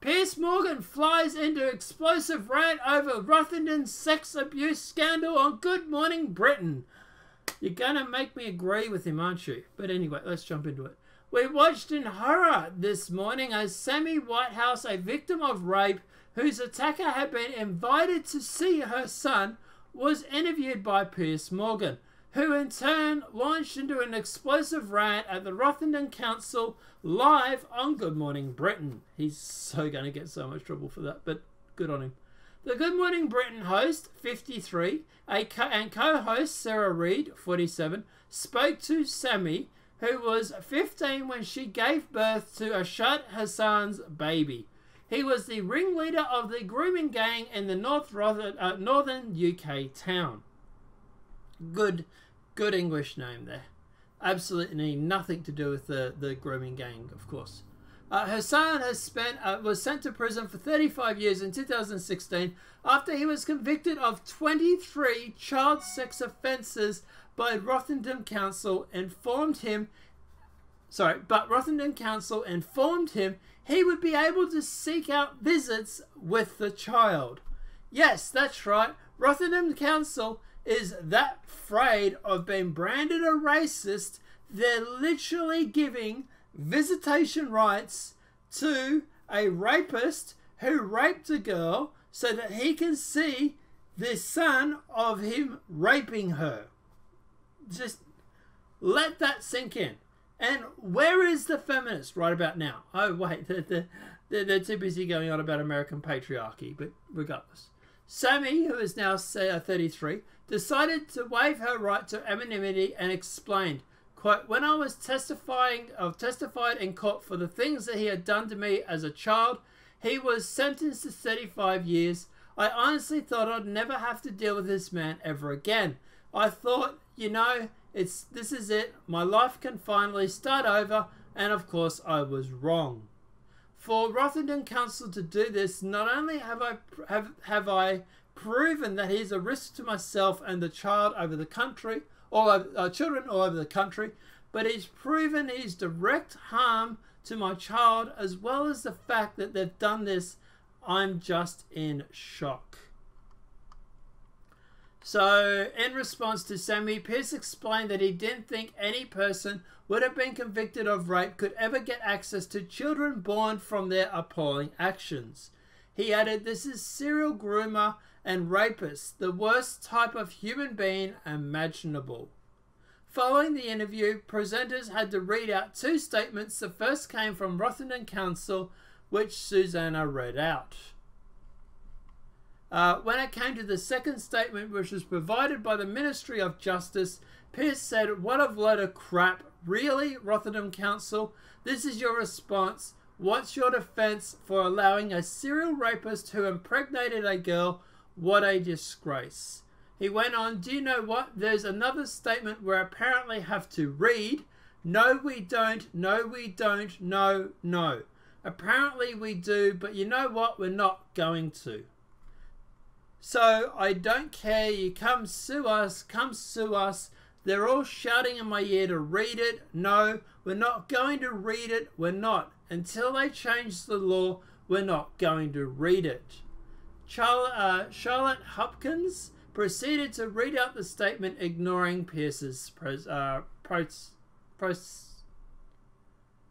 Piers Morgan flies into explosive rant over Rotherham sex abuse scandal on Good Morning Britain. You're gonna make me agree with him, aren't you? But anyway, let's jump into it. We watched in horror this morning as Sammy Whitehouse, a victim of rape whose attacker had been invited to see her son, was interviewed by Piers Morgan, who in turn launched into an explosive rant at the Rotherham Council live on Good Morning Britain. He's so going to get so much trouble for that, but good on him. The Good Morning Britain host, 53, and co-host Sarah Reid, 47, spoke to Sammy, who was 15 when she gave birth to Chute Hassan's baby. He was the ringleader of the grooming gang in the northern UK town. Good English name there. Absolutely nothing to do with the grooming gang, of course. Hassan was sent to prison for 35 years in 2016 after he was convicted of 23 child sex offences by Rotherham Council informed him he would be able to seek out visits with the child. Yes, that's right. Rotherham Council is that afraid of being branded a racist, they're literally giving visitation rights to a rapist who raped a girl so that he can see the son of him raping her. Just let that sink in. And where is the feminist right about now? Oh, wait, they're too busy going on about American patriarchy, but regardless. Sammy, who is now 33, decided to waive her right to anonymity and explained, quote, "When I was testified in court for the things that he had done to me as a child, he was sentenced to 35 years. I honestly thought I'd never have to deal with this man ever again. I thought, you know, this is it. My life can finally start over, and of course I was wrong. For Rotherham Council to do this, not only have I proven that he's a risk to myself and the child over the country, children all over the country, but he's proven he's direct harm to my child, as well as the fact that they've done this. I'm just in shock." So, in response to Sammy, Piers explained that he didn't think any person would have been convicted of rape could ever get access to children born from their appalling actions. He added, "This is serial groomer and rapist, the worst type of human being imaginable." Following the interview, presenters had to read out two statements. The first came from Rotherham Council, which Susanna read out. When it came to the second statement, which was provided by the Ministry of Justice, Piers said, "What a load of crap. Really, Rotherham Council? This is your response? What's your defence for allowing a serial rapist who impregnated a girl? What a disgrace." He went on, "Do you know what? There's another statement where apparently have to read, 'No, we don't. No, we don't. No, no. Apparently we do, but you know what? We're not going to. So I don't care. You come sue us. Come sue us.' They're all shouting in my ear to read it. No, we're not going to read it. We're not. Until they change the law, we're not going to read it." Charlotte Hopkins proceeded to read out the statement, ignoring Piers's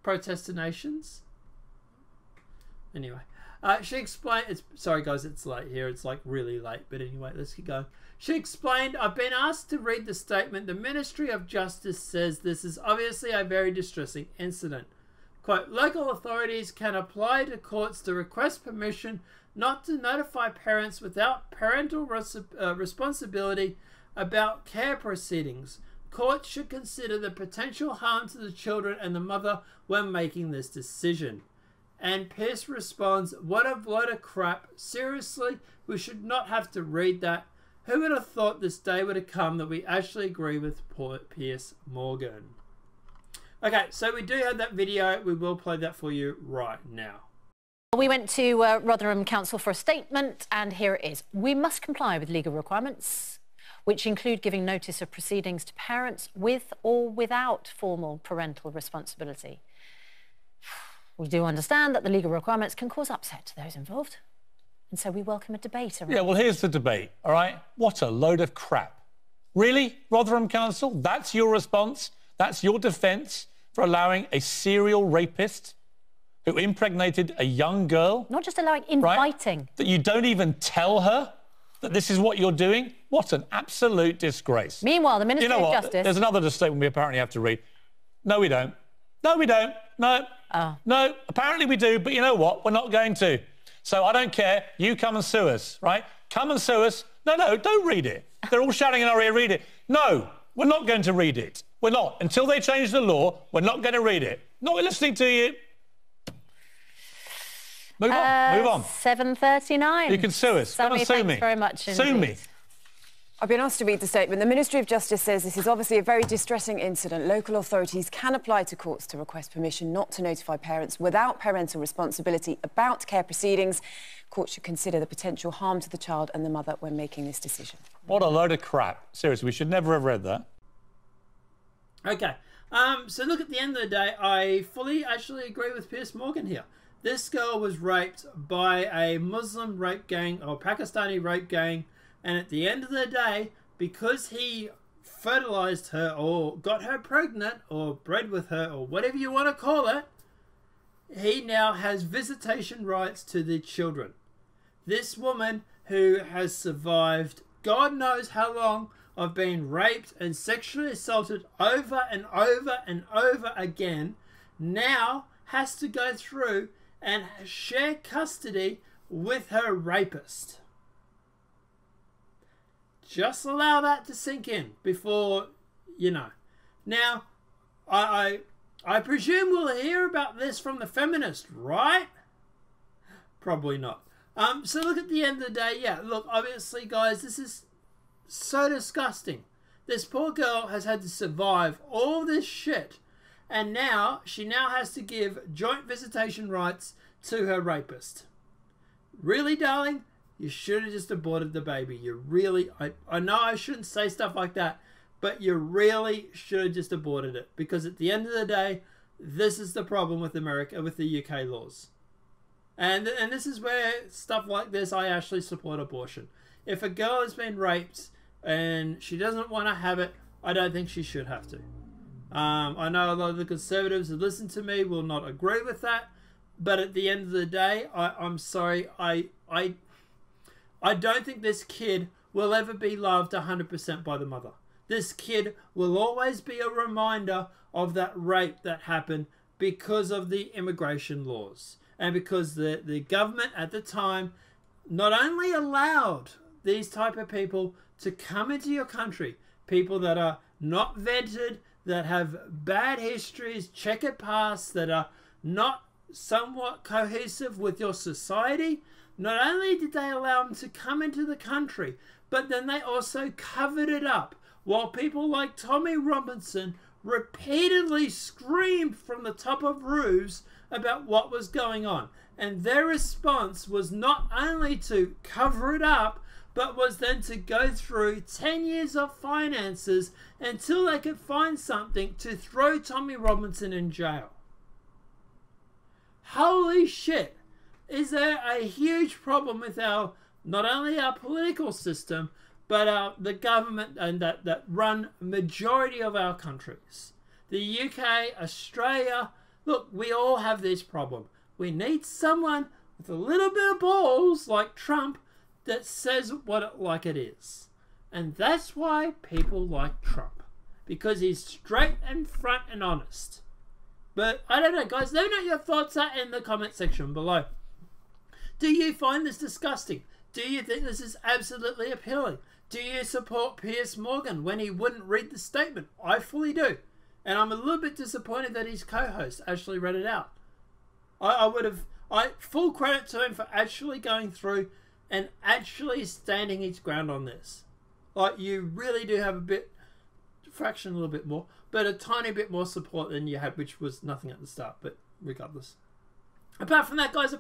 protestinations. Anyway. She explained, sorry guys, it's late here. It's like really late, but anyway, let's keep going. She explained, "I've been asked to read the statement. The Ministry of Justice says this is obviously a very distressing incident. Quote, local authorities can apply to courts to request permission not to notify parents without parental responsibility about care proceedings. Courts should consider the potential harm to the children and the mother when making this decision." And Piers responds, "What a load of crap. Seriously, we should not have to read that. Who would have thought this day would have come that we actually agree with Piers Morgan?" Okay, so we do have that video. We will play that for you right now. We went to Rotherham Council for a statement, and here it is. "We must comply with legal requirements, which include giving notice of proceedings to parents with or without formal parental responsibility." We do understand that the legal requirements can cause upset to those involved. And so we welcome a debate around Yeah, well, here's the debate, all right? What a load of crap. Really, Rotherham Council? That's your response? That's your defence for allowing a serial rapist who impregnated a young girl? Not just allowing, inviting. Right? That you don't even tell her that this is what you're doing? What an absolute disgrace. Meanwhile, the Ministry of Justice... There's another statement we apparently have to read. No, we don't. No, we don't. No. Oh. No, apparently we do, but you know what? We're not going to. So I don't care. You come and sue us, right? Come and sue us. No, don't read it. They're all shouting in our ear, read it. No, we're not going to read it. We're not. Until they change the law, we're not going to read it. Not listening to you. Move on. 7:39. You can sue us. Come and sue me. Thanks very much Sue indeed. me. I've been asked to read the statement. The Ministry of Justice says this is obviously a very distressing incident. Local authorities can apply to courts to request permission not to notify parents without parental responsibility about care proceedings. Courts should consider the potential harm to the child and the mother when making this decision. What a load of crap. Seriously, we should never have read that. Okay. So look, at the end of the day, I fully actually agree with Piers Morgan here. This girl was raped by a Muslim rape gang or Pakistani rape gang. And at the end of the day, because he fertilized her or got her pregnant or bred with her or whatever you want to call it, he now has visitation rights to the children. This woman who has survived God knows how long of being raped and sexually assaulted over and over and over again now has to go through and share custody with her rapist. Just allow that to sink in before, you know. Now, I presume we'll hear about this from the feminist, right? Probably not. So look, at the end of the day, yeah, look, obviously, guys, this is so disgusting. This poor girl has had to survive all this shit. And now, she now has to give joint visitation rights to her rapist. Really, darling? You should have just aborted the baby. You really... I know I shouldn't say stuff like that, but you really should have just aborted it. Because at the end of the day, this is the problem with America, with the UK laws. And this is where stuff like this, I actually support abortion. If a girl has been raped and she doesn't want to have it, I don't think she should have to. I know a lot of the conservatives who listen to me will not agree with that. But at the end of the day, I'm sorry, I don't think this kid will ever be loved 100% by the mother. This kid will always be a reminder of that rape that happened because of the immigration laws. And because the government at the time not only allowed these type of people to come into your country, people that are not vetted, that have bad histories, checkered pasts, that are not somewhat cohesive with your society. Not only did they allow them to come into the country, but then they also covered it up, while people like Tommy Robinson repeatedly screamed from the top of roofs about what was going on. And their response was not only to cover it up, but was then to go through 10 years of finances until they could find something to throw Tommy Robinson in jail. Holy shit! Is there a huge problem with not only our political system, but the government and that run majority of our countries? The UK, Australia, look, we all have this problem. We need someone with a little bit of balls like Trump that says like it is. And that's why people like Trump. Because he's straight and front and honest. But I don't know, guys. Let me know what your thoughts are in the comment section below. Do you find this disgusting? Do you think this is absolutely appealing? Do you support Piers Morgan when he wouldn't read the statement? I fully do. And I'm a little bit disappointed that his co-host actually read it out. I full credit to him for actually going through and actually standing his ground on this. Like, you really do have fraction a little bit more, but a tiny bit more support than you had, which was nothing at the start, but regardless. Apart from that, guys,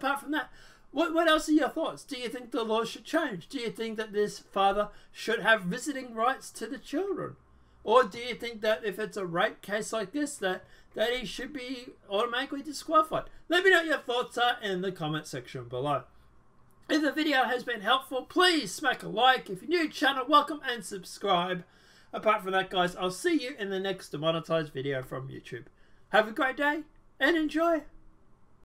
what else are your thoughts? Do you think the law should change? Do you think that this father should have visiting rights to the children? Or do you think that if it's a rape case like this, that that he should be automatically disqualified? Let me know what your thoughts are in the comment section below. If the video has been helpful, please smack a like. If you're new to the channel, welcome and subscribe. Apart from that, guys, I'll see you in the next demonetized video from YouTube. Have a great day and enjoy.